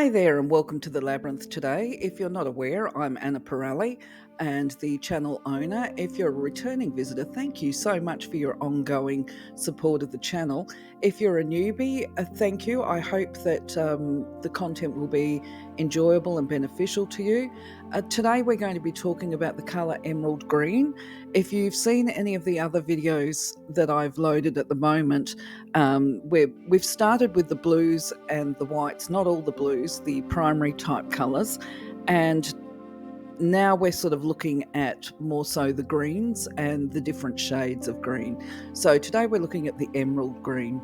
Hi there and welcome to the Labyrinth today. If you're not aware, I'm Anah Parreli and the channel owner. If you're a returning visitor, thank you so much for your ongoing support of the channel. If you're a newbie, thank you. I hope that the content will be enjoyable and beneficial to you. Today we're going to be talking about the colour emerald green. If you've seen any of the other videos that I've loaded at the moment, we've started with the blues and the whites, not all the blues, the primary type colours, and now we're sort of looking at more so the greens and the different shades of green. So today we're looking at the emerald green.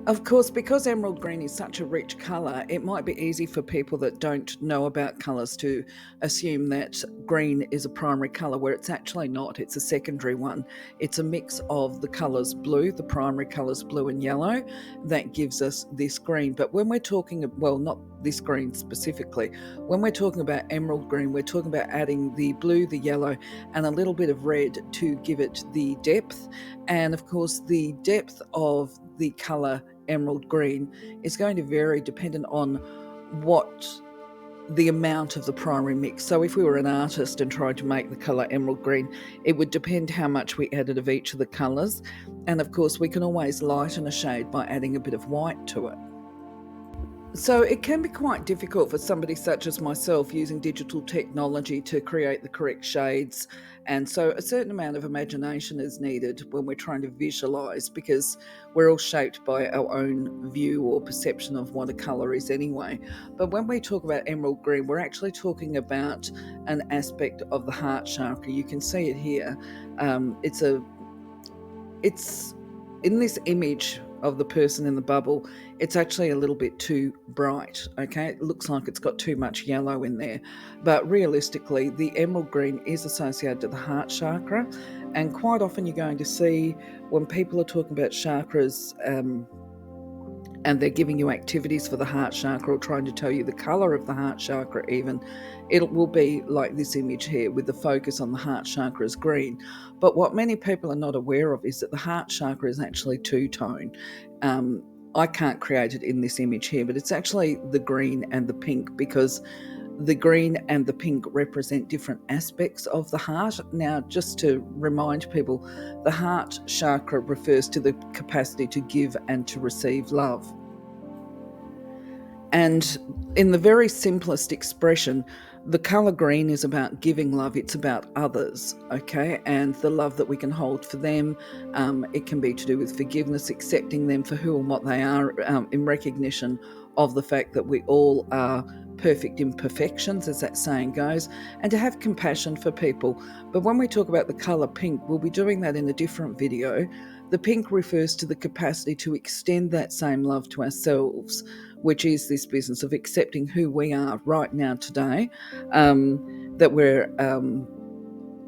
Of course, because emerald green is such a rich colour, it might be easy for people that don't know about colours to assume that green is a primary colour, where it's actually not. It's a secondary one. It's a mix of the colours blue, the primary colours blue and yellow, that gives us this green. But when we're talking, well, not this green specifically, when we're talking about emerald green, we're talking about adding the blue, the yellow, and a little bit of red to give it the depth. And of course, the depth of the colour emerald green is going to vary dependent on what the amount of the primary mix. So if we were an artist and tried to make the colour emerald green, it would depend how much we added of each of the colours. And of course, we can always lighten a shade by adding a bit of white to it. So it can be quite difficult for somebody such as myself using digital technology to create the correct shades, and so a certain amount of imagination is needed when we're trying to visualise, because we're all shaped by our own view or perception of what a colour is anyway. But when we talk about emerald green, we're actually talking about an aspect of the heart chakra. You can see it here. It's in this image of the person in the bubble, it's actually a little bit too bright, okay? It looks like it's got too much yellow in there. But realistically, the emerald green is associated to the heart chakra. And quite often you're going to see when people are talking about chakras, and they're giving you activities for the heart chakra, or trying to tell you the colour of the heart chakra even, it will be like this image here with the focus on the heart chakra as green. But what many people are not aware of is that the heart chakra is actually two-tone. I can't create it in this image here, but it's actually the green and the pink, because the green and the pink represent different aspects of the heart. Now, just to remind people, the heart chakra refers to the capacity to give and to receive love. And in the very simplest expression, the colour green is about giving love. It's about others, okay? And the love that we can hold for them. It can be to do with forgiveness, accepting them for who and what they are, in recognition of the fact that we all are perfect imperfections, as that saying goes, and to have compassion for people. But when we talk about the colour pink, we'll be doing that in a different video. The pink refers to the capacity to extend that same love to ourselves, which is this business of accepting who we are right now today, that we're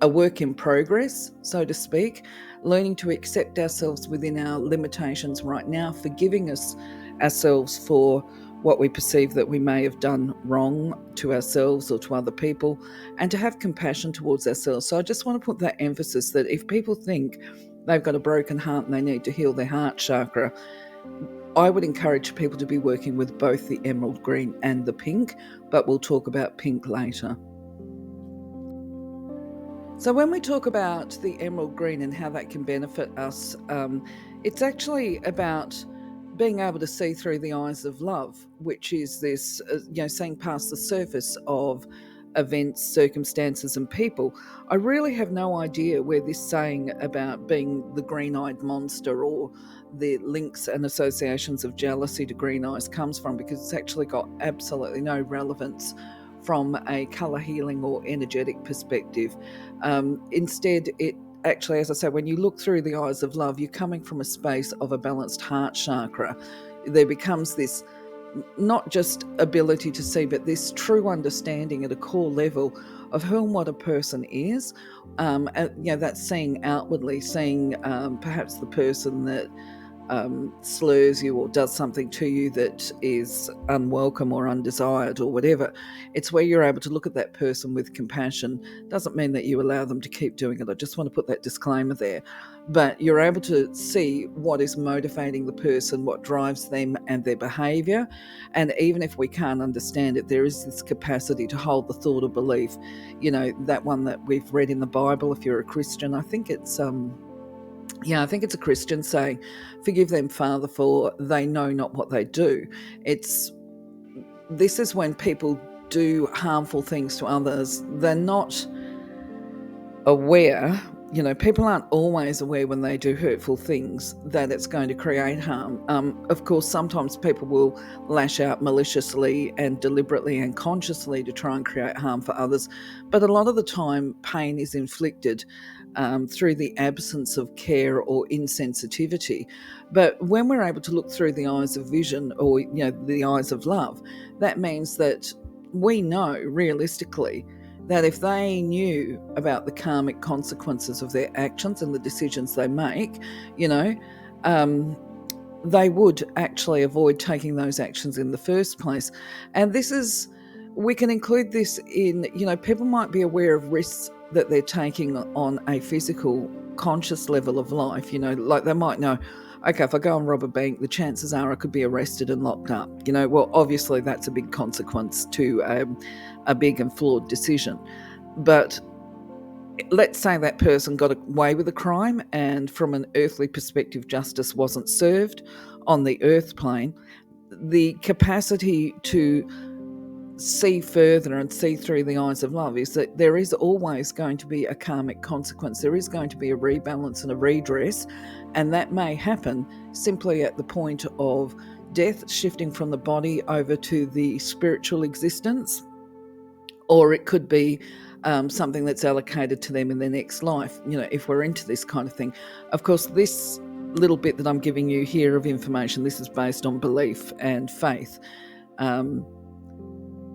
a work in progress, so to speak, learning to accept ourselves within our limitations right now, forgiving ourselves for what we perceive that we may have done wrong to ourselves or to other people, and to have compassion towards ourselves. So I just want to put that emphasis that if people think they've got a broken heart and they need to heal their heart chakra, I would encourage people to be working with both the emerald green and the pink, but we'll talk about pink later. So when we talk about the emerald green and how that can benefit us, it's actually about being able to see through the eyes of love, which is this, seeing past the surface of events, circumstances, and people. I really have no idea where this saying about being the green-eyed monster or the links and associations of jealousy to green eyes comes from, because it's actually got absolutely no relevance from a colour healing or energetic perspective. Instead, it actually, as I say, when you look through the eyes of love, you're coming from a space of a balanced heart chakra. There becomes this not just ability to see, but this true understanding at a core level of who and what a person is. That's seeing outwardly, seeing perhaps the person that slurs you or does something to you that is unwelcome or undesired or whatever. It's where you're able to look at that person with compassion. Doesn't mean that you allow them to keep doing it. I just want to put that disclaimer there. But you're able to see what is motivating the person, what drives them and their behaviour. And even if we can't understand it, there is this capacity to hold the thought or belief. You know, that one that we've read in the Bible, if you're a Christian, I think it's I think it's a Christian saying, "Forgive them, Father, for they know not what they do." This is when people do harmful things to others. They're not aware. You know, people aren't always aware when they do hurtful things that it's going to create harm. Of course, sometimes people will lash out maliciously and deliberately and consciously to try and create harm for others. But a lot of the time, pain is inflicted through the absence of care or insensitivity. But when we're able to look through the eyes of vision, or the eyes of love, that means that we know realistically that if they knew about the karmic consequences of their actions and the decisions they make, they would actually avoid taking those actions in the first place. And we can include this in, people might be aware of risks that they're taking on a physical, conscious level of life. Like they might know, okay, if I go and rob a bank, the chances are I could be arrested and locked up. Well, obviously that's a big consequence to a big and flawed decision. But let's say that person got away with a crime, and from an earthly perspective, justice wasn't served on the earth plane. The capacity to see further and see through the eyes of love is that there is always going to be a karmic consequence. There is going to be a rebalance and a redress, and that may happen simply at the point of death, shifting from the body over to the spiritual existence, or it could be something that's allocated to them in their next life, if we're into this kind of thing. Of course, this little bit that I'm giving you here of information, this is based on belief and faith.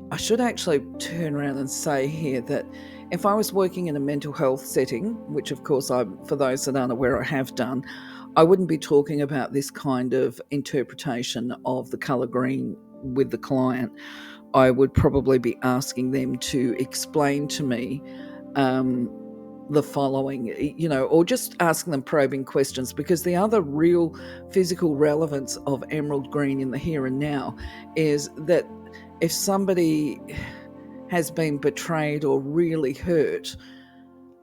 I should actually turn around and say here that if I was working in a mental health setting, which of course for those that aren't aware, I have done, I wouldn't be talking about this kind of interpretation of the colour green with the client. I would probably be asking them to explain to me the following, or just asking them probing questions, because the other real physical relevance of emerald green in the here and now is that if somebody has been betrayed or really hurt,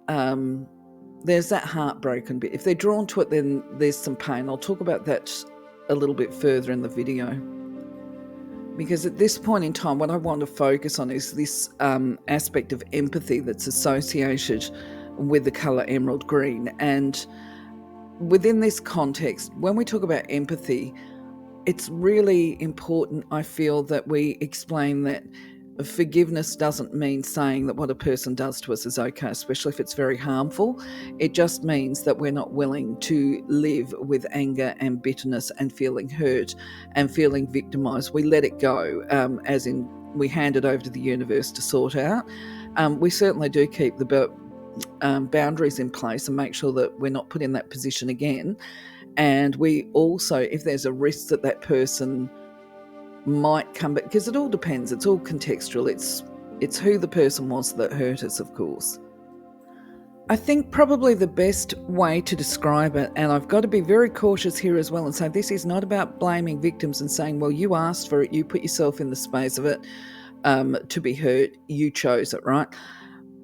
there's that heartbroken bit. If they're drawn to it, then there's some pain. I'll talk about that a little bit further in the video. Because at this point in time, what I want to focus on is this aspect of empathy that's associated with the colour emerald green. And within this context, when we talk about empathy, it's really important, I feel, that we explain that forgiveness doesn't mean saying that what a person does to us is okay, especially if it's very harmful. It just means that we're not willing to live with anger and bitterness and feeling hurt and feeling victimised. We let it go, as in we hand it over to the universe to sort out. We certainly do keep the boundaries in place and make sure that we're not put in that position again. And we also, if there's a risk that person might come back, because it all depends, it's all contextual, it's who the person was that hurt us, of course. I think probably the best way to describe it, and I've got to be very cautious here as well and say this is not about blaming victims and saying, well, you asked for it, you put yourself in the space of it to be hurt, you chose it, right?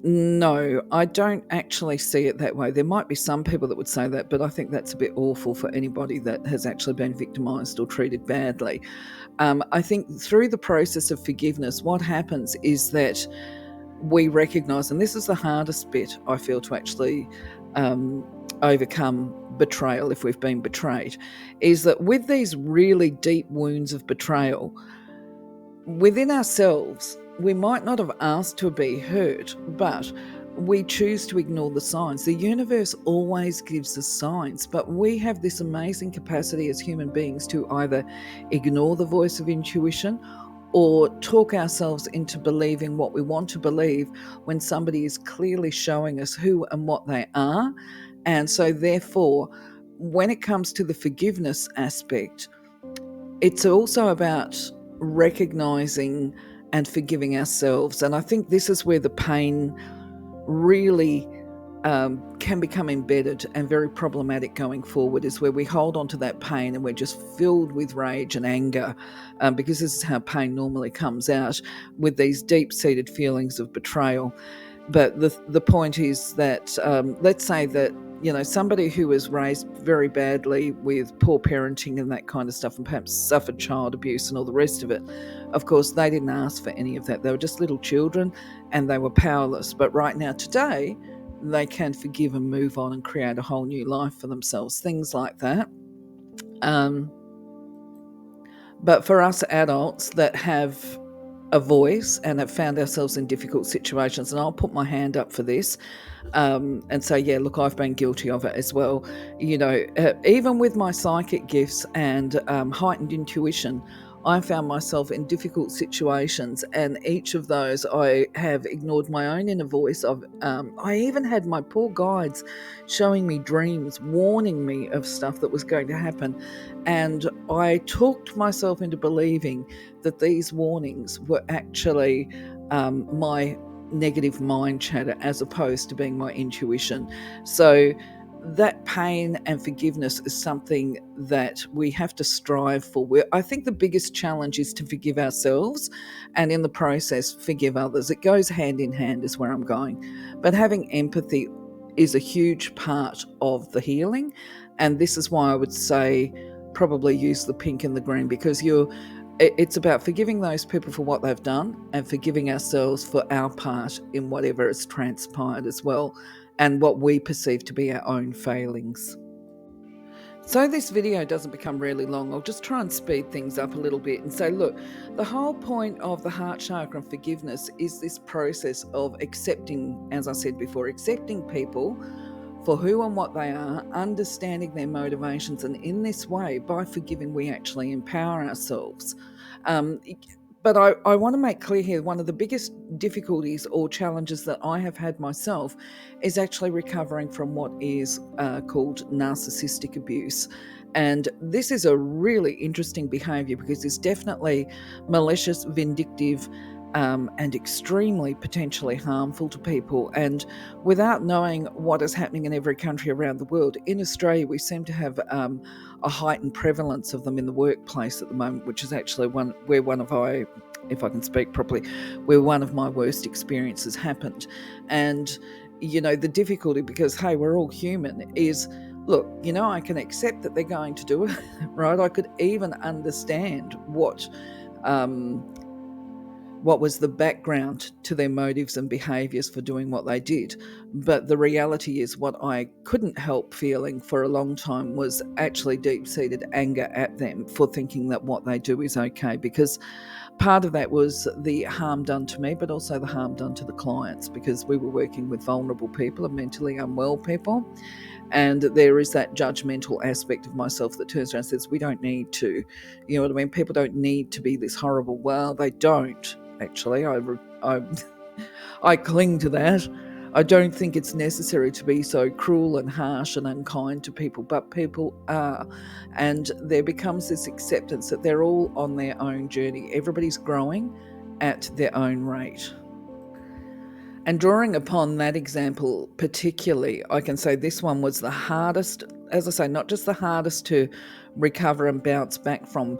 No, I don't actually see it that way. There might be some people that would say that, but I think that's a bit awful for anybody that has actually been victimised or treated badly. I think through the process of forgiveness, what happens is that we recognise, and this is the hardest bit, I feel, to actually overcome betrayal if we've been betrayed, is that with these really deep wounds of betrayal, within ourselves, we might not have asked to be hurt, but we choose to ignore the signs. The universe always gives us signs, but we have this amazing capacity as human beings to either ignore the voice of intuition or talk ourselves into believing what we want to believe when somebody is clearly showing us who and what they are. And so therefore, when it comes to the forgiveness aspect, it's also about recognizing and forgiving ourselves. And I think this is where the pain really can become embedded and very problematic going forward, is where we hold on to that pain and we're just filled with rage and anger, because this is how pain normally comes out, with these deep-seated feelings of betrayal. But the point is that, let's say that, somebody who was raised very badly with poor parenting and that kind of stuff, and perhaps suffered child abuse and all the rest of it, of course, they didn't ask for any of that. They were just little children and they were powerless. But right now, today, they can forgive and move on and create a whole new life for themselves, things like that. But for us adults that have a voice and have found ourselves in difficult situations, and I'll put my hand up for this, and say, yeah, look, I've been guilty of it as well. Even with my psychic gifts and heightened intuition, I found myself in difficult situations, and each of those I have ignored my own inner voice. I even had my poor guides showing me dreams, warning me of stuff that was going to happen, and I talked myself into believing that these warnings were actually my negative mind chatter as opposed to being my intuition. So that pain and forgiveness is something that we have to strive for. I think the biggest challenge is to forgive ourselves, and in the process forgive others. It goes hand in hand, is where I'm going. But having empathy is a huge part of the healing, and this is why I would say probably use the pink and the green, because it's about forgiving those people for what they've done and forgiving ourselves for our part in whatever has transpired as well, and what we perceive to be our own failings. So this video doesn't become really long, I'll just try and speed things up a little bit and say, look, the whole point of the heart chakra and forgiveness is this process of accepting, as I said before, accepting people for who and what they are, understanding their motivations, and in this way, by forgiving, we actually empower ourselves. But I want to make clear here, one of the biggest difficulties or challenges that I have had myself is actually recovering from what is called narcissistic abuse. And this is a really interesting behaviour, because it's definitely malicious, vindictive, and extremely potentially harmful to people. And without knowing what is happening in every country around the world, in Australia we seem to have a heightened prevalence of them in the workplace at the moment, which is actually if I can speak properly, where one of my worst experiences happened. And the difficulty, because hey, we're all human, is, look, I can accept that they're going to do it, right? I could even understand what was the background to their motives and behaviours for doing what they did. But the reality is, what I couldn't help feeling for a long time was actually deep-seated anger at them for thinking that what they do is okay, because part of that was the harm done to me, but also the harm done to the clients, because we were working with vulnerable people and mentally unwell people. And there is that judgmental aspect of myself that turns around and says, we don't need to, you know what I mean? People don't need to be this horrible. Well, they don't, actually. I cling to that. I don't think it's necessary to be so cruel and harsh and unkind to people, but people are. And there becomes this acceptance that they're all on their own journey. Everybody's growing at their own rate. And drawing upon that example particularly, I can say this one was the hardest, as I say, not just the hardest to recover and bounce back from,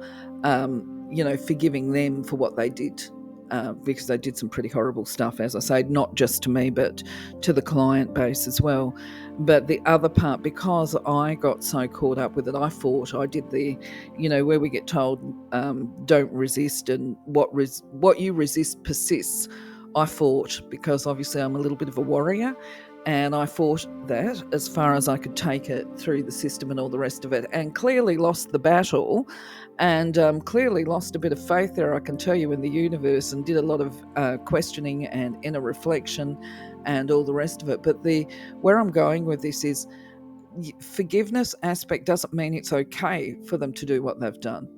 forgiving them for what they did, because they did some pretty horrible stuff, as I say, not just to me, but to the client base as well. But the other part, because I got so caught up with it, I did the, where we get told, don't resist, and what you resist persists. I fought, because obviously I'm a little bit of a warrior, and I fought that as far as I could take it through the system and all the rest of it, and clearly lost the battle, and clearly lost a bit of faith there, I can tell you, in the universe, and did a lot of questioning and inner reflection and all the rest of it. But where I'm going with this is, forgiveness aspect doesn't mean it's okay for them to do what they've done.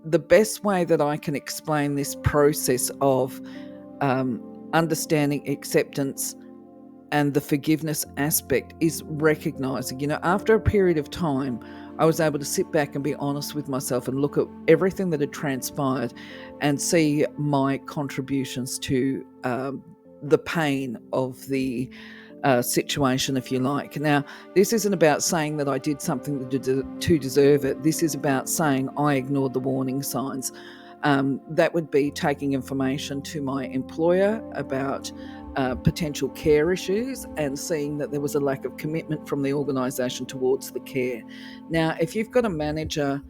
The best way that I can explain this process of understanding, acceptance, and the forgiveness aspect is recognizing, after a period of time, I was able to sit back and be honest with myself and look at everything that had transpired and see my contributions to the pain of the situation, if you like. Now, this isn't about saying that I did something to deserve it. This is about saying I ignored the warning signs. That would be taking information to my employer about potential care issues and seeing that there was a lack of commitment from the organisation towards the care. Now, if you've got a manager,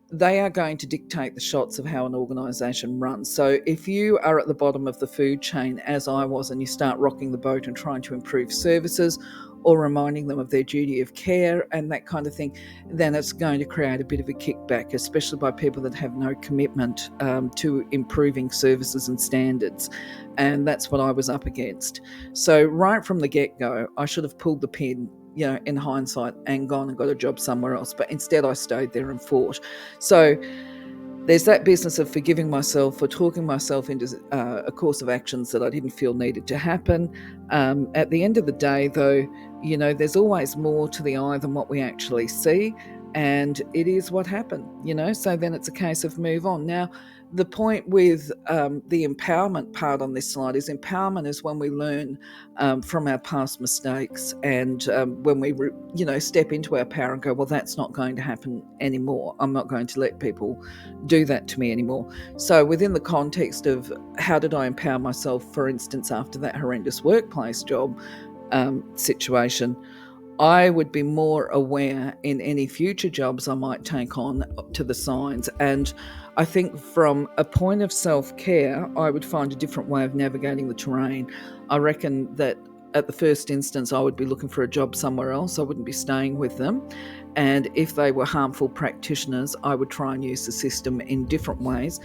they are going to dictate the shots of how an organisation runs. So if you are at the bottom of the food chain, as I was, and you start rocking the boat and trying to improve services or reminding them of their duty of care and that kind of thing, then it's going to create a bit of a kickback, especially by people that have no commitment to improving services and standards. And that's what I was up against. So right from the get-go, I should have pulled the pin, in hindsight, and gone and got a job somewhere else. But instead I stayed there and fought. So there's that business of forgiving myself for talking myself into a course of actions that I didn't feel needed to happen. At the end of the day, though, there's always more to the eye than what we actually see. And it is what happened, so then it's a case of move on. Now, the point with the empowerment part on this slide is empowerment is when we learn from our past mistakes, and when we step into our power and go, well, that's not going to happen anymore. I'm not going to let people do that to me anymore. So within the context of how did I empower myself, for instance, after that horrendous workplace job situation, I would be more aware in any future jobs I might take on to the signs. And I think from a point of self-care, I would find a different way of navigating the terrain. I reckon that at the first instance, I would be looking for a job somewhere else. I wouldn't be staying with them. And if they were harmful practitioners, I would try and use the system in different ways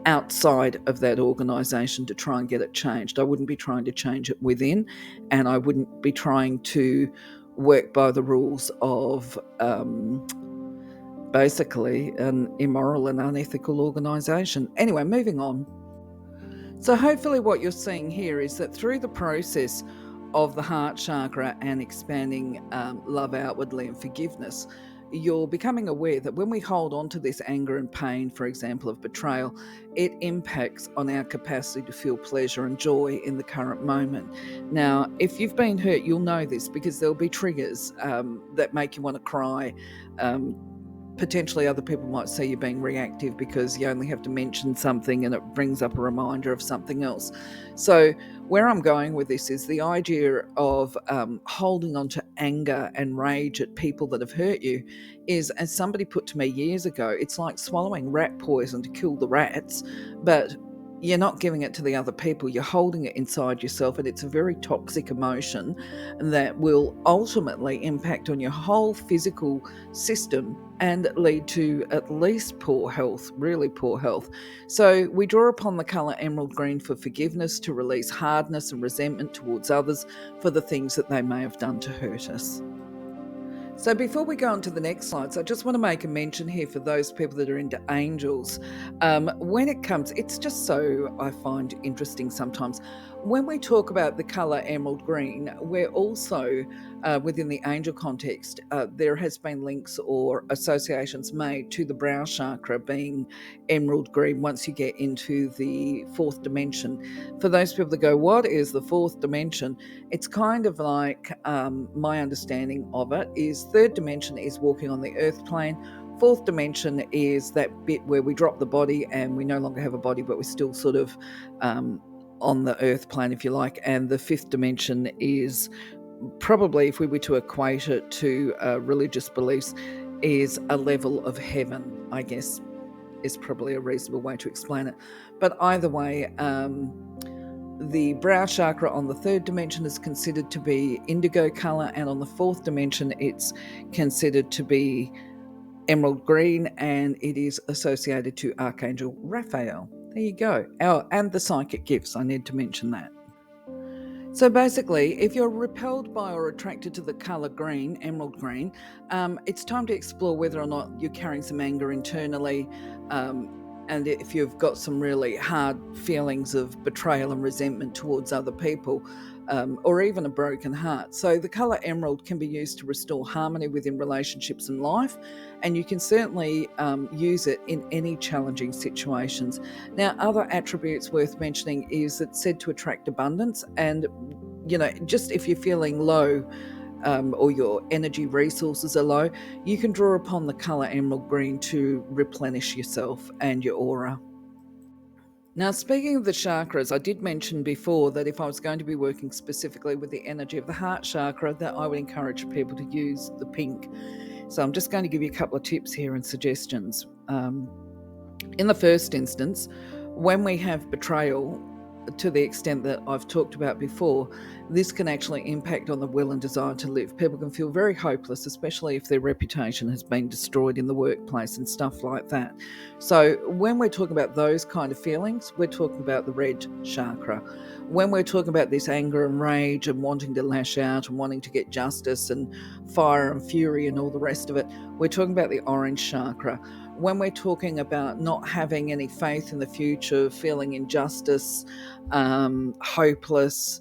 outside of that organisation to try and get it changed. I wouldn't be trying to change it within, and I wouldn't be trying to work by the rules of basically an immoral and unethical organisation. Anyway, moving on. So hopefully what you're seeing here is that through the process of the heart chakra and expanding love outwardly and forgiveness, you're becoming aware that when we hold on to this anger and pain, for example, of betrayal, it impacts on our capacity to feel pleasure and joy in the current moment. Now, if you've been hurt, you'll know this because there'll be triggers that make you want to cry. Potentially other people might see you being reactive because you only have to mention something and it brings up a reminder of something else. So where I'm going with this is the idea of holding on to anger and rage at people that have hurt you is, as somebody put to me years ago, it's like swallowing rat poison to kill the rats, but you're not giving it to the other people, you're holding it inside yourself, and it's a very toxic emotion that will ultimately impact on your whole physical system and lead to at least poor health, really poor health. So we draw upon the colour emerald green for forgiveness, to release hardness and resentment towards others for the things that they may have done to hurt us. So before we go on to the next slides, I just want to make a mention here for those people that are into angels. When it comes, it's just so, I find interesting sometimes. When we talk about the colour emerald green, we're also, within the angel context, there has been links or associations made to the brow chakra being emerald green once you get into the fourth dimension. For those people that go, what is the fourth dimension? It's kind of like, my understanding of it is third dimension is walking on the earth plane. Fourth dimension is that bit where we drop the body and we no longer have a body, but we're still sort of on the earth plane, if you like. And the fifth dimension is probably, if we were to equate it to religious beliefs, is a level of heaven, I guess, is probably a reasonable way to explain it. But either way, the brow chakra on the third dimension is considered to be indigo colour, and on the fourth dimension it's considered to be emerald green, and it is associated to Archangel Raphael. There you go. And the psychic gifts, I need to mention that. So basically, if you're repelled by or attracted to the colour green, emerald green, it's time to explore whether or not you're carrying some anger internally. and if you've got some really hard feelings of betrayal and resentment towards other people, or even a broken heart. So the colour emerald can be used to restore harmony within relationships and life, and you can certainly use it in any challenging situations. Now, other attributes worth mentioning is it's said to attract abundance, and just if you're feeling low, or your energy resources are low, you can draw upon the colour emerald green to replenish yourself and your aura. Now, speaking of the chakras, I did mention before that if I was going to be working specifically with the energy of the heart chakra, that I would encourage people to use the pink. So I'm just going to give you a couple of tips here and suggestions. In the first instance, when we have betrayal, to the extent that I've talked about before, this can actually impact on the will and desire to live. People can feel very hopeless, especially if their reputation has been destroyed in the workplace and stuff like that. So when we're talking about those kind of feelings, we're talking about the red chakra. When we're talking about this anger and rage and wanting to lash out and wanting to get justice and fire and fury and all the rest of it, we're talking about the orange chakra. When we're talking about not having any faith in the future, feeling injustice, hopeless,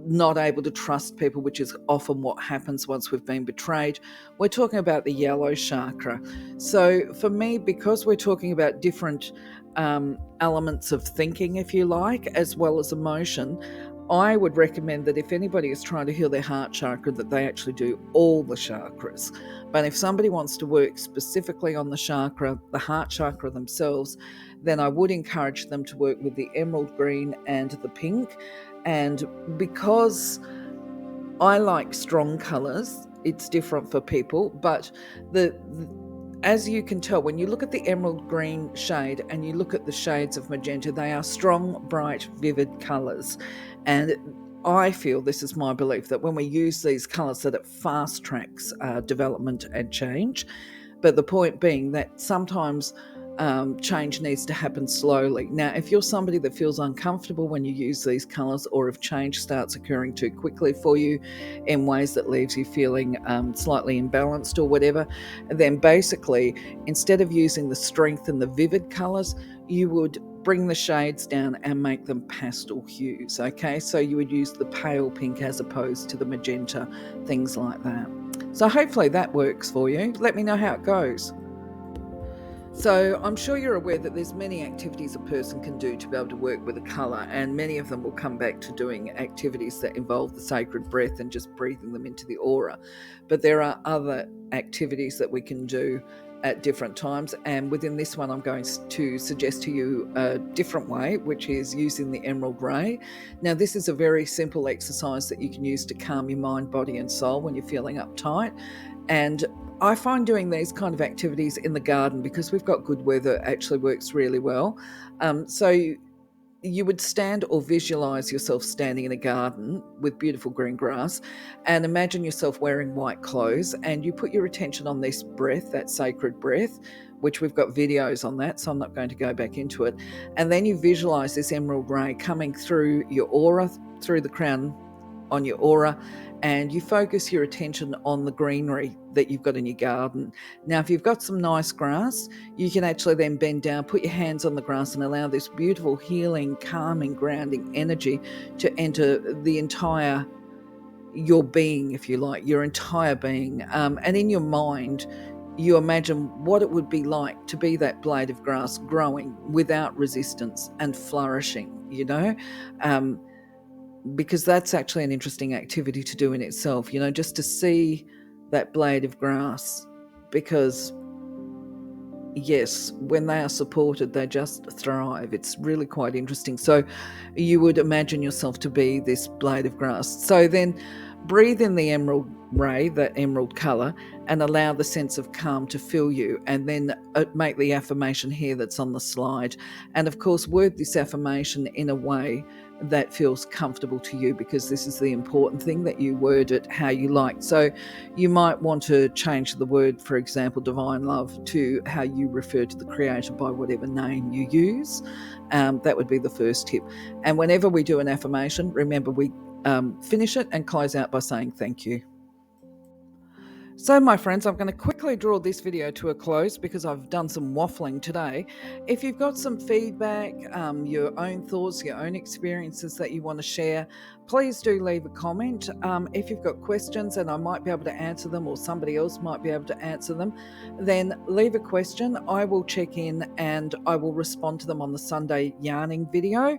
not able to trust people, which is often what happens once we've been betrayed, we're talking about the yellow chakra. So for me, because we're talking about different elements of thinking, if you like, as well as emotion, I would recommend that if anybody is trying to heal their heart chakra, that they actually do all the chakras. But if somebody wants to work specifically on the heart chakra themselves, then I would encourage them to work with the emerald green and the pink. And because I like strong colours, it's different for people, but as you can tell, when you look at the emerald green shade and you look at the shades of magenta, they are strong, bright, vivid colours. And I feel, this is my belief, that when we use these colours, that it fast tracks development and change. But the point being that sometimes change needs to happen slowly. Now, if you're somebody that feels uncomfortable when you use these colours, or if change starts occurring too quickly for you in ways that leaves you feeling slightly imbalanced or whatever, then basically, instead of using the strength and the vivid colours, you would bring the shades down and make them pastel hues, okay? So you would use the pale pink as opposed to the magenta, things like that. So hopefully that works for you. Let me know how it goes. So I'm sure you're aware that there's many activities a person can do to be able to work with a colour, and many of them will come back to doing activities that involve the sacred breath and just breathing them into the aura. But there are other activities that we can do at different times, and within this one I'm going to suggest to you a different way, which is using the emerald ray. Now, this is a very simple exercise that you can use to calm your mind, body and soul when you're feeling uptight. And I find doing these kind of activities in the garden, because we've got good weather, actually works really well. So you would stand or visualize yourself standing in a garden with beautiful green grass, and imagine yourself wearing white clothes, and you put your attention on this breath, that sacred breath, which we've got videos on that, so I'm not going to go back into it. And then you visualize this emerald ray coming through your aura, through the crown on your aura, and you focus your attention on the greenery that you've got in your garden. Now, if you've got some nice grass, you can actually then bend down, put your hands on the grass, and allow this beautiful healing, calming, grounding energy to enter the entire, your being, if you like, your entire being. And in your mind, you imagine what it would be like to be that blade of grass growing without resistance and flourishing, because that's actually an interesting activity to do in itself, just to see that blade of grass, because yes, when they are supported, they just thrive. It's really quite interesting. So you would imagine yourself to be this blade of grass. So then breathe in the emerald ray, that emerald colour, and allow the sense of calm to fill you. And then make the affirmation here that's on the slide. And of course, word this affirmation in a way that feels comfortable to you, because this is the important thing, that you word it how you like. So you might want to change the word, for example, divine love, to how you refer to the creator by whatever name you use. That would be the first tip. And whenever we do an affirmation, remember we finish it and close out by saying thank you. So, my friends, I'm going to quickly draw this video to a close because I've done some waffling today. If you've got some feedback, your own thoughts, your own experiences that you want to share, please do leave a comment. If you've got questions and I might be able to answer them, or somebody else might be able to answer them, then leave a question. I will check in and I will respond to them on the Sunday yarning video.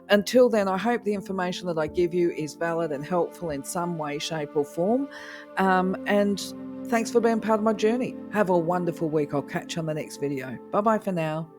Until then, I hope the information that I give you is valid and helpful in some way, shape, or form. And thanks for being part of my journey. Have a wonderful week. I'll catch you on the next video. Bye bye for now.